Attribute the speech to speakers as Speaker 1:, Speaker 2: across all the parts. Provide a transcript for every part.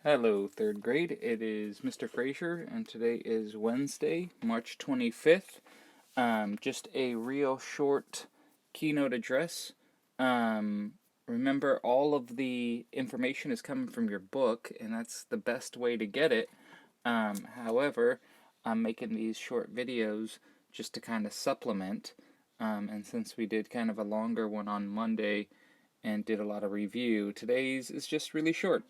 Speaker 1: Hello, third grade. It is Mr. Frazier, and today is Wednesday, March 25th. Just a real short keynote address. Um, Remember, all of the information is coming from your book, and that's the best way to get it. However, I'm making these short videos just to kind of supplement. And since we did kind of a longer one on Monday and did a lot of review, today's is just really short.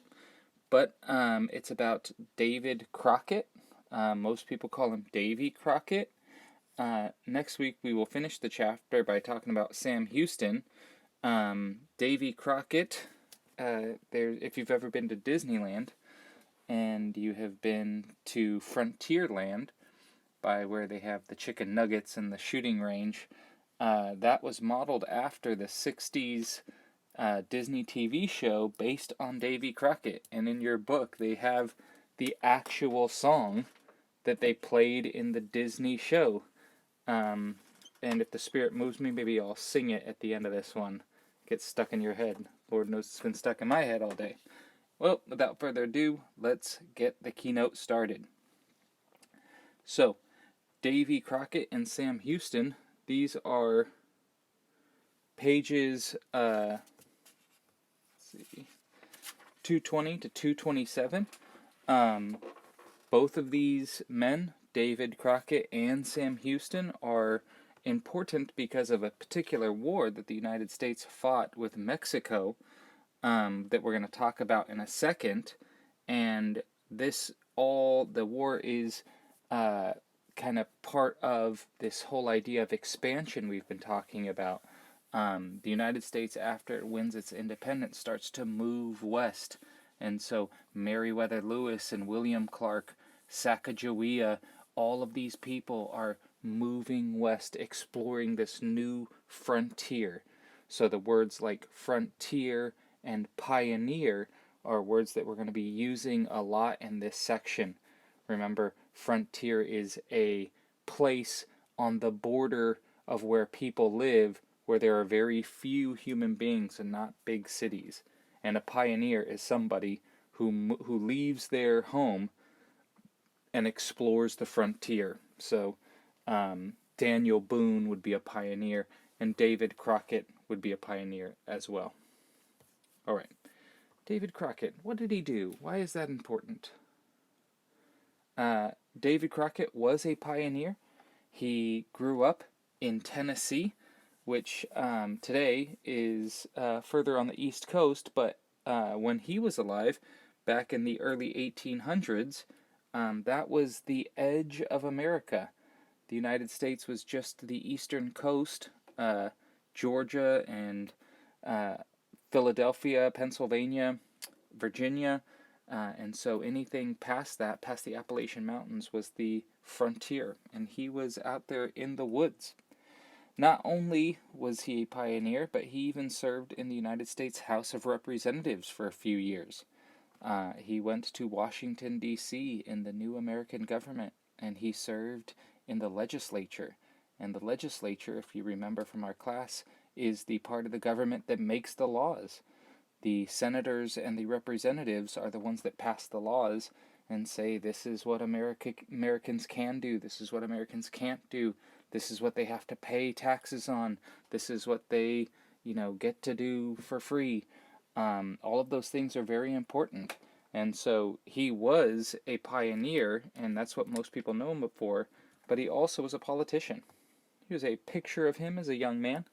Speaker 1: But it's about David Crockett. Most people call him Davy Crockett. Next week we will finish the chapter by talking about Sam Houston. Davy Crockett, if you've ever been to Disneyland and you have been to Frontierland, by where they have the chicken nuggets and the shooting range, that was modeled after the 60s Disney TV show based on Davy Crockett. And in your book, they have the actual song that they played in the Disney show. And if the spirit moves me, maybe I'll sing it at the end of this one. Get stuck in your head. Lord knows it's been stuck in my head all day. Well, without further ado, let's get the keynote started. So, Davy Crockett and Sam Houston, these are pages 220 to 227. Both of these men, David Crockett and Sam Houston, are important because of a particular war that the United States fought with Mexico, that we're going to talk about in a second. And the war is kind of part of this whole idea of expansion we've been talking about. The United States, after it wins its independence, starts to move west. And so Meriwether Lewis and William Clark, Sacagawea, all of these people are moving west, exploring this new frontier. So the words like frontier and pioneer are words that we're going to be using a lot in this section. Remember, frontier is a place on the border of where people live, where there are very few human beings and not big cities. And a pioneer is somebody who leaves their home and explores the frontier. So Daniel Boone would be a pioneer, and David Crockett would be a pioneer as well. All right. David Crockett, what did he do? Why is that important? David Crockett was a pioneer. He grew up in Tennessee, which today is further on the East Coast, but when he was alive, back in the early 1800s, that was the edge of America. The United States was just the eastern coast, Georgia and Philadelphia, Pennsylvania, Virginia, and so anything past that, past the Appalachian Mountains, was the frontier, and he was out there in the woods. Not only was he a pioneer, but he even served in the United States House of Representatives for a few years. He went to Washington, D.C. in the new American government, and he served in the legislature. And the legislature, if you remember from our class, is the part of the government that makes the laws. The senators and the representatives are the ones that pass the laws and say, this is what Americans can do, this is what Americans can't do, this is what they have to pay taxes on, this is what they, get to do for free. All of those things are very important. And so he was a pioneer, and that's what most people know him for, but he also was a politician. Here's a picture of him as a young man.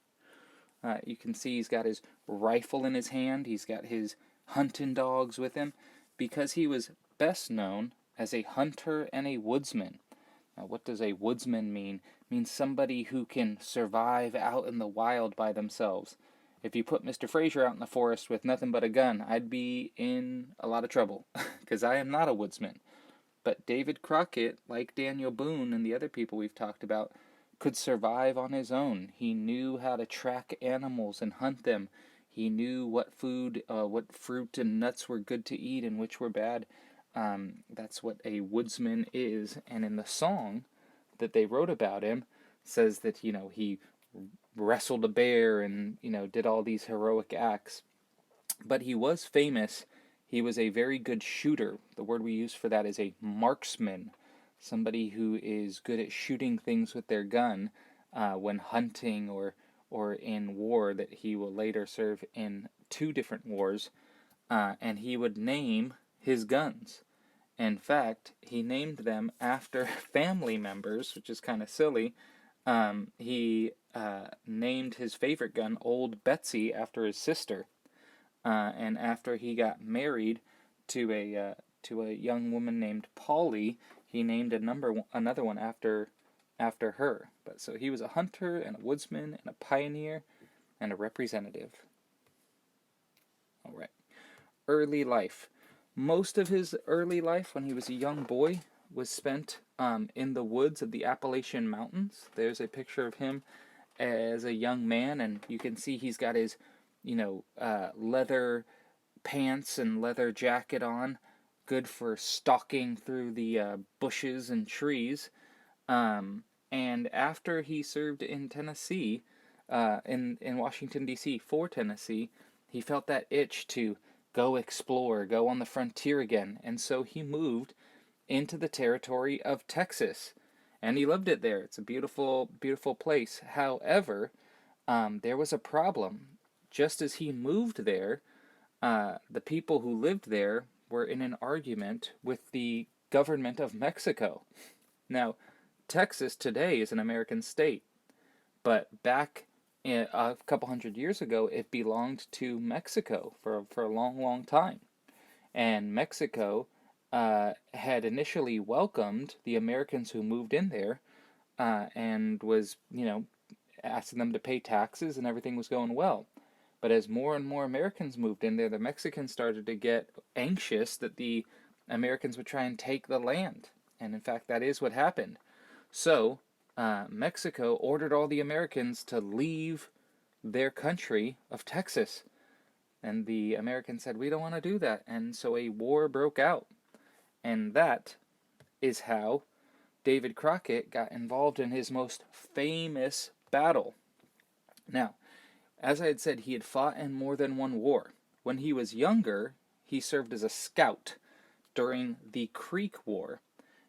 Speaker 1: You can see he's got his rifle in his hand, he's got his hunting dogs with him, because he was best known as a hunter and a woodsman. Now, what does a woodsman mean? It means somebody who can survive out in the wild by themselves. If you put Mr. Frazier out in the forest with nothing but a gun, I'd be in a lot of trouble, because I am not a woodsman. But David Crockett, like Daniel Boone and the other people we've talked about, could survive on his own. He knew how to track animals and hunt them. He knew what food, what fruit and nuts were good to eat and which were bad. That's what a woodsman is. And in the song that they wrote about him, says that, he wrestled a bear and, did all these heroic acts. But he was famous. He was a very good shooter. The word we use for that is a marksman, somebody who is good at shooting things with their gun when hunting or in war. That he will later serve in 2 different wars, and he would name his guns. In fact, he named them after family members, which is kind of silly. He named his favorite gun Old Betsy after his sister, and after he got married to a young woman named Polly, he named another one after her. But so he was a hunter and a woodsman and a pioneer and a representative. All right. Early life. Most of his early life, when he was a young boy, was spent in the woods of the Appalachian Mountains. There's a picture of him as a young man, and you can see he's got his, leather pants and leather jacket on, good for stalking through the bushes and trees. And after he served in Tennessee, in Washington, D.C., for Tennessee, he felt that itch to go explore, go on the frontier again, and so he moved into the territory of Texas, and he loved it there. It's a beautiful, beautiful place. However, there was a problem. Just as he moved there, the people who lived there were in an argument with the government of Mexico. Now, Texas today is an American state, but back a couple hundred years ago, it belonged to Mexico for a long, long time. And Mexico had initially welcomed the Americans who moved in there and was, asking them to pay taxes, and everything was going well. But as more and more Americans moved in there, the Mexicans started to get anxious that the Americans would try and take the land. And in fact, that is what happened. So, Mexico ordered all the Americans to leave their country of Texas. And the Americans said, we don't want to do that. And so a war broke out. And that is how David Crockett got involved in his most famous battle. Now, as I had said, he had fought in more than one war. When he was younger, he served as a scout during the Creek War.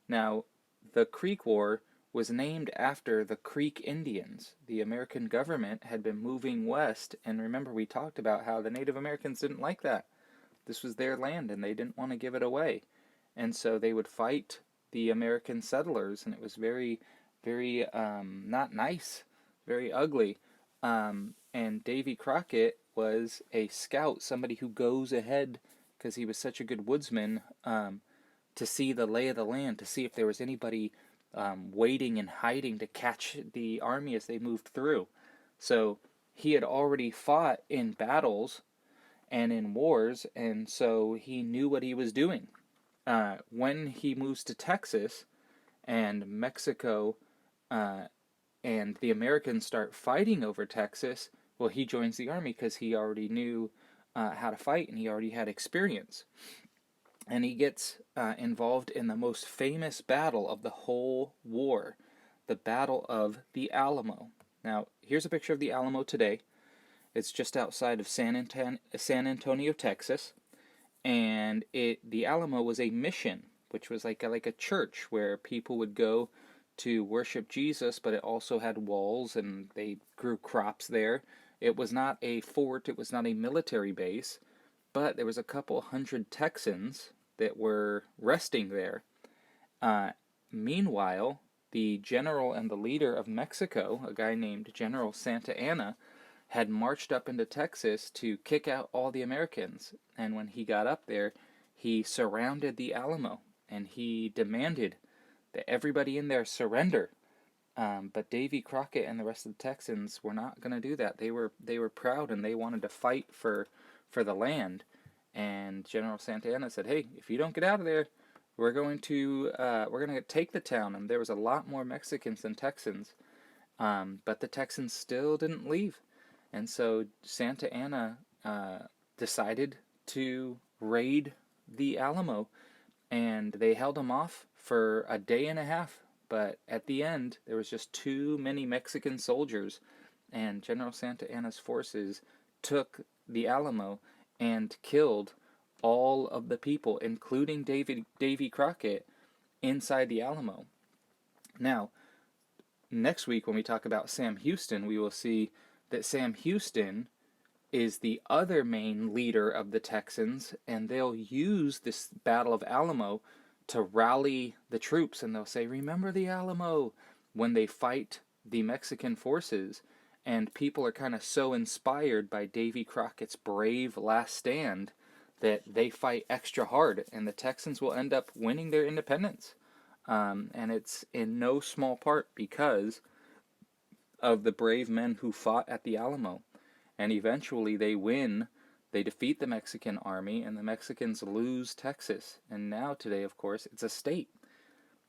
Speaker 1: Now, the Creek War was named after the Creek Indians. The American government had been moving west, and remember we talked about how the Native Americans didn't like that. This was their land, and they didn't want to give it away. And so they would fight the American settlers, and it was very, very not nice, very ugly. And Davy Crockett was a scout, somebody who goes ahead because he was such a good woodsman, to see the lay of the land, to see if there was anybody waiting and hiding to catch the army as they moved through. So he had already fought in battles and in wars, and so he knew what he was doing. When he moves to Texas and Mexico and the Americans start fighting over Texas, well, he joins the army because he already knew how to fight and he already had experience. And he gets involved in the most famous battle of the whole war, the Battle of the Alamo. Now, here's a picture of the Alamo today. It's just outside of San Antonio, Texas, and the Alamo was a mission, which was like a church where people would go to worship Jesus, but it also had walls, and they grew crops there. It was not a fort, it was not a military base, but there was a couple hundred Texans that were resting there. Meanwhile, the general and the leader of Mexico, a guy named General Santa Anna, had marched up into Texas to kick out all the Americans. And when he got up there, he surrounded the Alamo, and he demanded that everybody in there surrender. But Davy Crockett and the rest of the Texans were not going to do that. They were proud, and they wanted to fight for the land. And General Santa Anna said, "Hey, if you don't get out of there, we're going to take the town." And there was a lot more Mexicans than Texans, but the Texans still didn't leave. And so Santa Anna decided to raid the Alamo, and they held them off for a day and a half. But at the end, there was just too many Mexican soldiers, and General Santa Anna's forces took the Alamo and killed all of the people, including Davy Crockett, inside the Alamo. Now, next week when we talk about Sam Houston, we will see that Sam Houston is the other main leader of the Texans, and they'll use this Battle of Alamo to rally the troops, and they'll say, "Remember the Alamo," when they fight the Mexican forces. And people are kind of so inspired by Davy Crockett's brave last stand that they fight extra hard, and the Texans will end up winning their independence. And it's in no small part because of the brave men who fought at the Alamo. And eventually they win. They defeat the Mexican army, and the Mexicans lose Texas. And now today, of course, it's a state.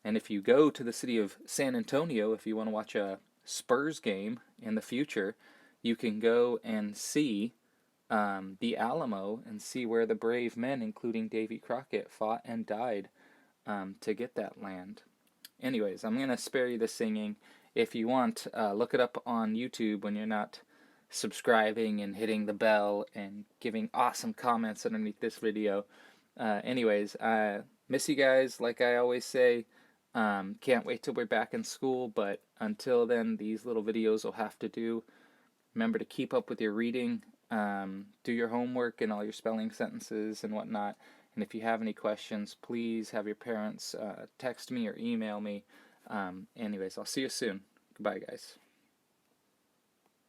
Speaker 1: And if you go to the city of San Antonio, if you want to watch a Spurs game in the future, you can go and see the Alamo and see where the brave men, including Davy Crockett, fought and died to get that land. Anyways, I'm going to spare you the singing. If you want, look it up on YouTube when you're not subscribing and hitting the bell and giving awesome comments underneath this video. Anyways, I miss you guys, like I always say. Can't wait till we're back in school, but until then, these little videos will have to do. Remember to keep up with your reading, do your homework and all your spelling sentences and whatnot. And if you have any questions, please have your parents text me or email me. Anyways, I'll see you soon. Goodbye, guys.